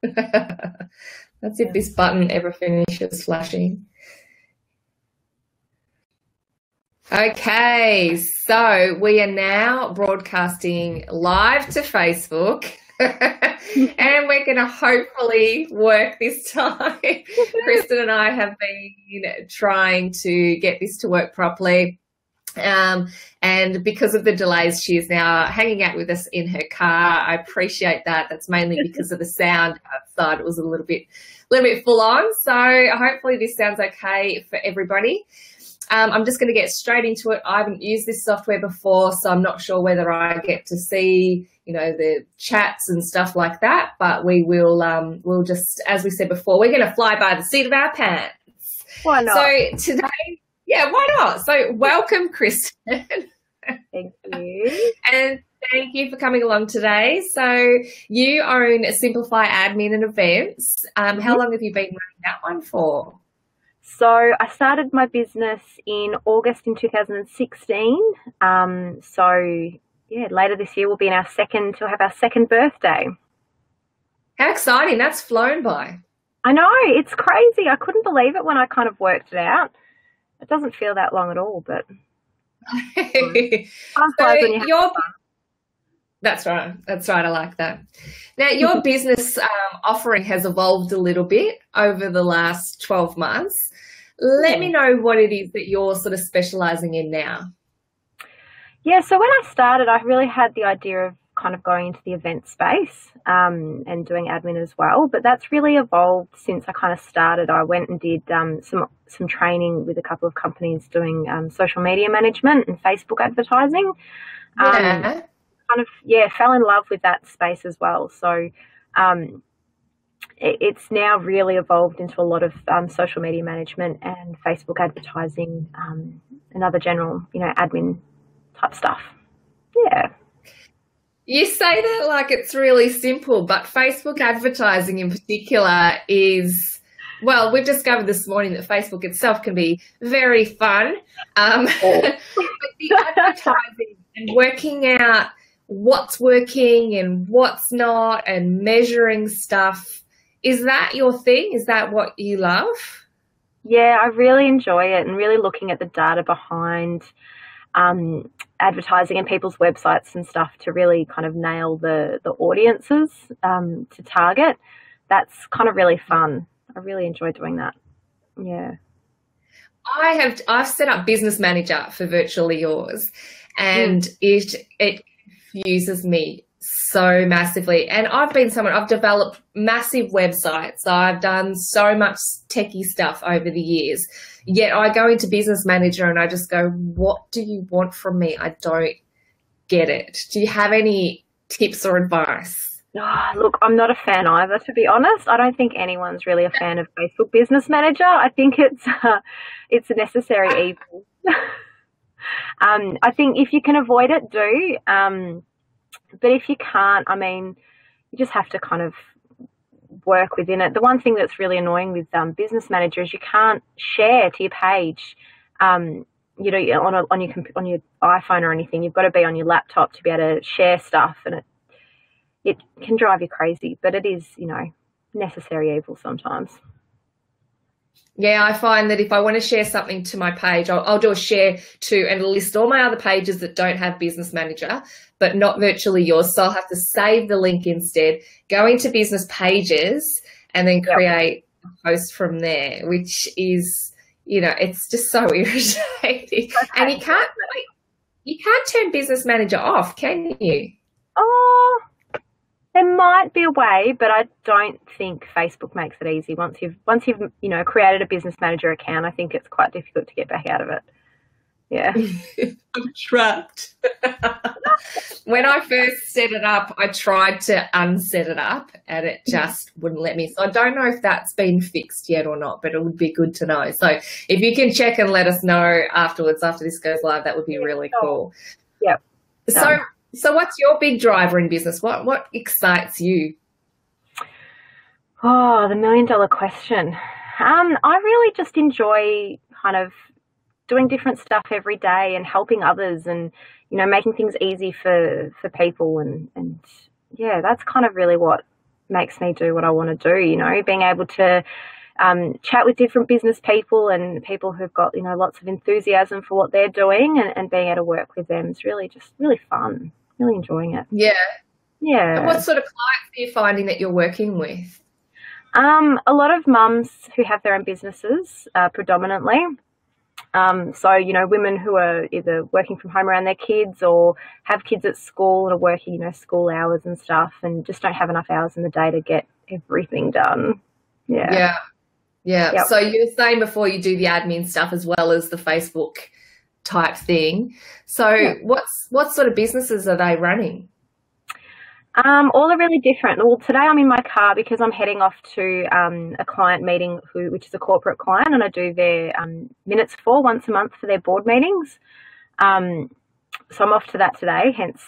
That's if this button ever finishes flashing. Okay, so we are now broadcasting live to Facebook. And we're going to hopefully work this time. Kristen and I have been trying to get this to work properly. And because of the delays, she is now hanging out with us in her car. I appreciate that. That's mainly because of the sound outside. It was a little bit full on. So hopefully this sounds okay for everybody. I'm just going to get straight into it. I haven't used this software before, so I'm not sure whether I get to see, the chats and stuff like that. But we will, we'll just, as we said before, we're going to fly by the seat of our pants. Why not? So today, yeah, why not? So welcome, Kristen. Thank you. And thank you for coming along today. So you own Simplify Admin and Events. How long have you been running that one for? So I started my business in August in 2016. Later this year we'll have our second birthday. How exciting. That's flown by. I know, it's crazy. I couldn't believe it when I kind of worked it out. It doesn't feel that long at all, but That's right. That's right. I like that. Now, your business offering has evolved a little bit over the last 12 months. Let me know what it is that you're sort of specialising in now. Yeah, so when I started, I really had the idea of kind of going into the event space and doing admin as well. But that's really evolved since I kind of started. I went and did some training with a couple of companies doing social media management and Facebook advertising. Fell in love with that space as well. So it's now really evolved into a lot of social media management and Facebook advertising and other general, admin type stuff. Yeah. You say that like it's really simple, but Facebook advertising in particular is, well, we've discovered this morning that Facebook itself can be very fun. But the advertising and working out what's working and what's not and measuring stuff, is that your thing? Is that what you love? Yeah, I really enjoy it, and really looking at the data behind advertising and people's websites and stuff to really kind of nail the audiences to target. That's kind of really fun. I really enjoy doing that. Yeah. I've set up Business Manager for Virtually Yours, and it confuses me so massively. And I've developed massive websites. I've done so much techie stuff over the years. Yet I go into Business Manager and I just go, what do you want from me? I don't get it. Do you have any tips or advice? Oh, look, I'm not a fan either, to be honest. I don't think anyone's really a fan of Facebook Business Manager. I think it's a necessary evil. I think if you can avoid it, do. But if you can't, I mean, you just have to kind of work within it. The one thing that's really annoying with Business Manager is you can't share to your page, on your iPhone or anything. You've got to be on your laptop to be able to share stuff, and it can drive you crazy. But it is, necessary evil sometimes. Yeah, I find that if I want to share something to my page, I'll do a share to and list all my other pages that don't have Business Manager, but not Virtually Yours. So I'll have to save the link instead, go into Business Pages, and then create a post from there, which is, it's just so irritating. Okay. And you can't turn Business Manager off, can you? Oh, there might be a way, but I don't think Facebook makes it easy. Once you've created a Business Manager account, I think it's quite difficult to get back out of it. Yeah. I'm trapped. When I first set it up, I tried to unset it up and it just wouldn't let me. So I don't know if that's been fixed yet or not, but it would be good to know. So if you can check and let us know afterwards, after this goes live, that would be really cool. Yep. So what's your big driver in business? What excites you? Oh, the $1 million question. I really just enjoy kind of doing different stuff every day and helping others and, making things easy for people. And yeah, that's kind of really what makes me do what I want to do, you know, being able to chat with different business people and people who've got, you know, lots of enthusiasm for what they're doing, and being able to work with them is really just really fun. Really enjoying it. Yeah. Yeah. And what sort of clients are you finding that you're working with? A lot of mums who have their own businesses, predominantly. So, you know, women who are either working from home around their kids or have kids at school and are working, you know, school hours and stuff, and just don't have enough hours in the day to get everything done. Yeah. Yeah. Yep. So you were saying before you do the admin stuff as well as the Facebook type thing. So what sort of businesses are they running? All are really different. Well, today I'm in my car because I'm heading off to a client meeting which is a corporate client, and I do their minutes for once a month for their board meetings. So I'm off to that today, hence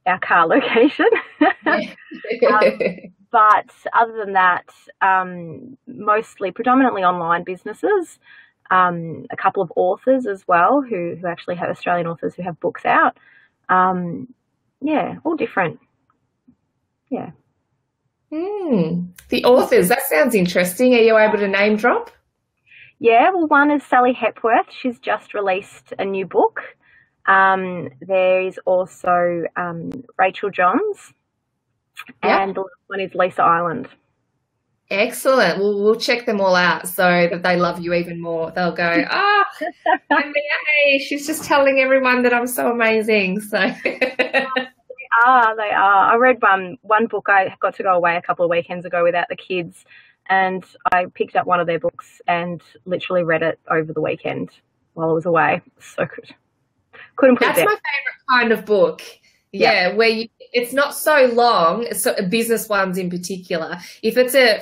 our car location. But other than that, predominantly online businesses, a couple of authors as well who actually have Australian authors who have books out. All different. Yeah. The authors, that sounds interesting. Are you able to name drop? Yeah, well, one is Sally Hepworth. She's just released a new book. There is also Rachel Johns, and the last one is Lisa Island. Excellent. Well, we'll check them all out so that they love you even more. They'll go, hey, she's just telling everyone that I'm so amazing. So They are. I read one book. I got to go away a couple of weekends ago without the kids, and I picked up one of their books and literally read it over the weekend while I was away. So good. Couldn't put it down. That's my favourite kind of book. Yeah, where it's not so long. So business ones in particular. If it's a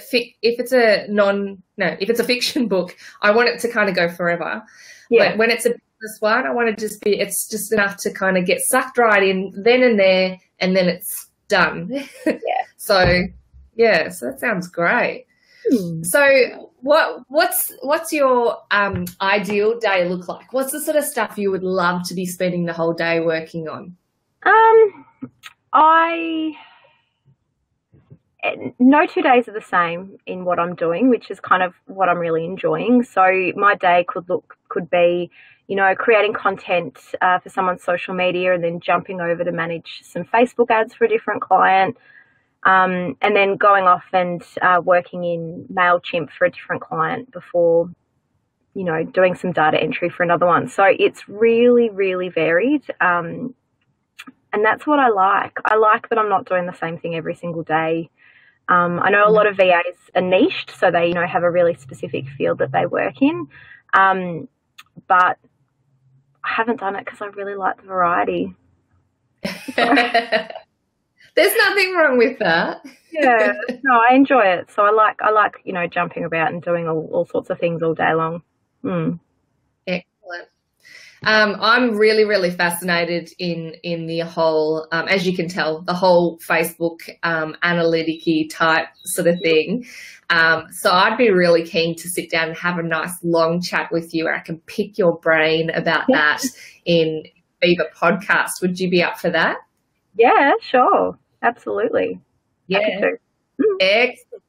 fiction book, I want it to kind of go forever. Yeah. But when it's a business one, I want to it's just enough to kind of get sucked right in then and there, and then it's done. So that sounds great. So what's your ideal day look like? What's the sort of stuff you would love to be spending the whole day working on? No 2 days are the same in what I'm doing, which is kind of what I'm really enjoying. So my day could be, you know, creating content for someone's social media, and then jumping over to manage some Facebook ads for a different client, and then going off and working in MailChimp for a different client before, you know, doing some data entry for another one. So it's really, really varied. And that's what I like. I like that I'm not doing the same thing every single day. I know a lot of VAs are niched, so they, you know, have a really specific field that they work in. But I haven't done it because I really like the variety. There's nothing wrong with that. Yeah, no, I enjoy it. So I like, you know, jumping about and doing all sorts of things all day long. Excellent. I'm really, really fascinated in the whole, as you can tell, the whole Facebook analytic-y type sort of thing. So I'd be really keen to sit down and have a nice long chat with you where I can pick your brain about that in Viva podcast. Would you be up for that? Yeah, sure. Absolutely. Yeah. Excellent.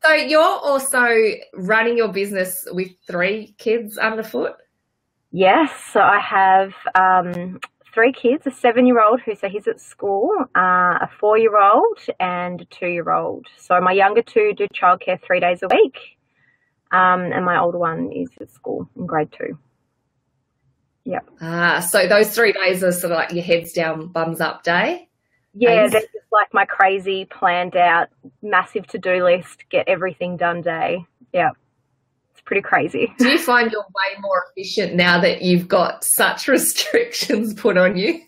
So you're also running your business with 3 kids underfoot? Yes, so I have 3 kids, a 7-year-old he's at school, a 4-year-old and a 2-year-old. So my younger 2 do childcare 3 days a week, and my older one is at school in grade 2. Yeah. So those 3 days are sort of like your heads down, bums up day? Yeah, they're just like my crazy planned out, massive to-do list, get everything done day. Yeah. Pretty crazy. Do you find you're way more efficient now that you've got such restrictions put on you?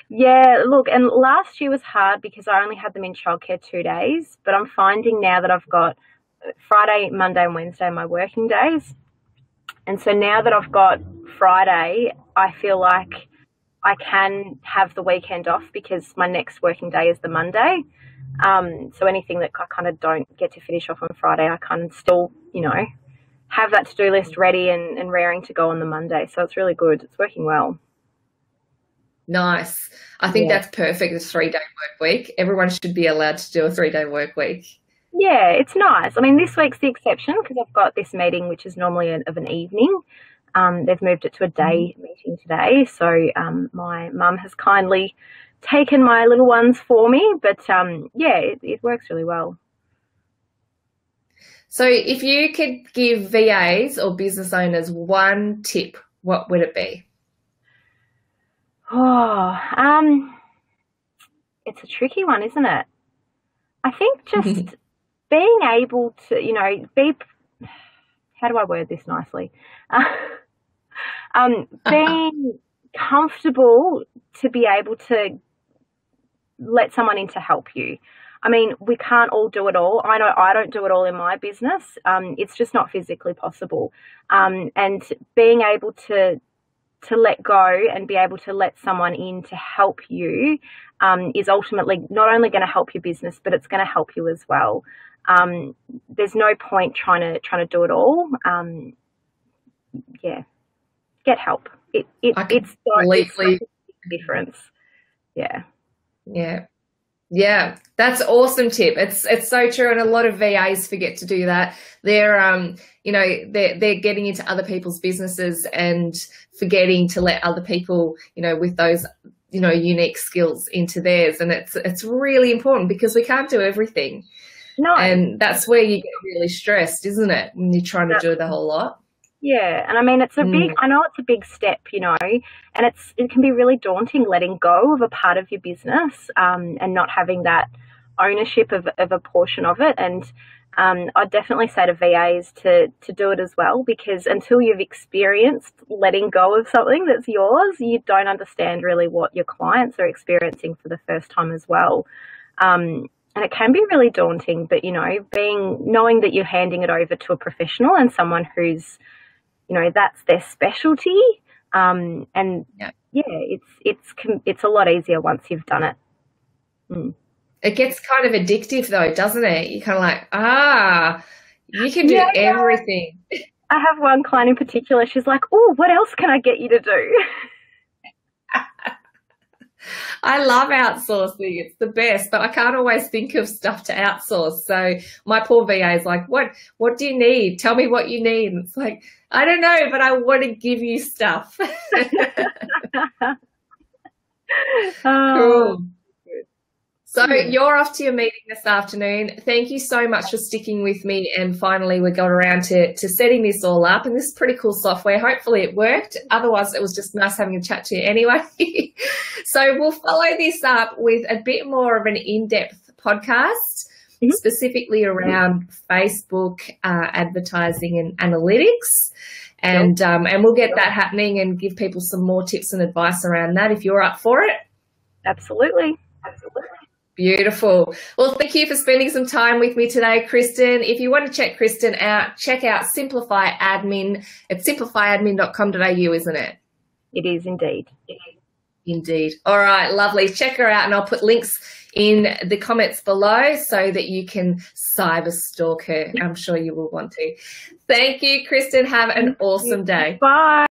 Yeah, look, and last year was hard because I only had them in childcare 2 days, but I'm finding now that I've got Friday, Monday and Wednesday my working days. And so now that I've got Friday, I feel like I can have the weekend off because my next working day is the Monday. So anything that I kind of don't get to finish off on Friday, I can still, you know, have that to-do list ready and raring to go on the Monday. So it's really good. It's working well. Nice. I think that's perfect, a 3-day work week. Everyone should be allowed to do a 3-day work week. Yeah, it's nice. I mean, this week's the exception because I've got this meeting, which is normally of an evening. They've moved it to a day meeting today. So my mum has kindly taken my little ones for me. But, it works really well. So if you could give VAs or business owners one tip, what would it be? Oh, it's a tricky one, isn't it? I think just being able to, how do I word this nicely? Being comfortable to be able to let someone in to help you. I mean, we can't all do it all. I know I don't do it all in my business. It's just not physically possible. And being able to let go and be able to let someone in to help you is ultimately not only going to help your business, but it's going to help you as well. There's no point trying to do it all. Get help. It's a difference. Yeah, that's an awesome tip. It's so true, and a lot of VAs forget to do that. They're they're getting into other people's businesses and forgetting to let other people, with those unique skills into theirs, and it's really important because we can't do everything. No, and that's where you get really stressed, isn't it, when you're trying to do the whole lot? Yeah, and I mean, it's a big, I know it's a big step, and it can be really daunting letting go of a part of your business and not having that ownership of a portion of it. And I'd definitely say to VAs to do it as well, because until you've experienced letting go of something that's yours, you don't understand really what your clients are experiencing for the first time as well. And it can be really daunting, but, knowing that you're handing it over to a professional and someone who's, that's their specialty. It's a lot easier once you've done it. It gets kind of addictive though, doesn't it? You're kind of like, you can do everything. I have one client in particular. She's like, oh, what else can I get you to do? I love outsourcing. It's the best, but I can't always think of stuff to outsource. So my poor VA is like, what do you need? Tell me what you need. And it's like, I don't know, but I want to give you stuff. Cool. So you're off to your meeting this afternoon. Thank you so much for sticking with me. And finally, we got around to setting this all up. And this is pretty cool software. Hopefully it worked. Otherwise, it was just nice having a chat to you anyway. So we'll follow this up with a bit more of an in-depth podcast, specifically around Facebook advertising and analytics. And we'll get that happening and give people some more tips and advice around that if you're up for it. Absolutely. Beautiful. Well, thank you for spending some time with me today, Kristen. If you want to check Kristen out, check out Simplify Admin at simplifyadmin.com.au, isn't it? It is indeed. Indeed. All right, lovely. Check her out, and I'll put links in the comments below so that you can cyber stalk her. I'm sure you will want to. Thank you, Kristen. Have an awesome day. Bye.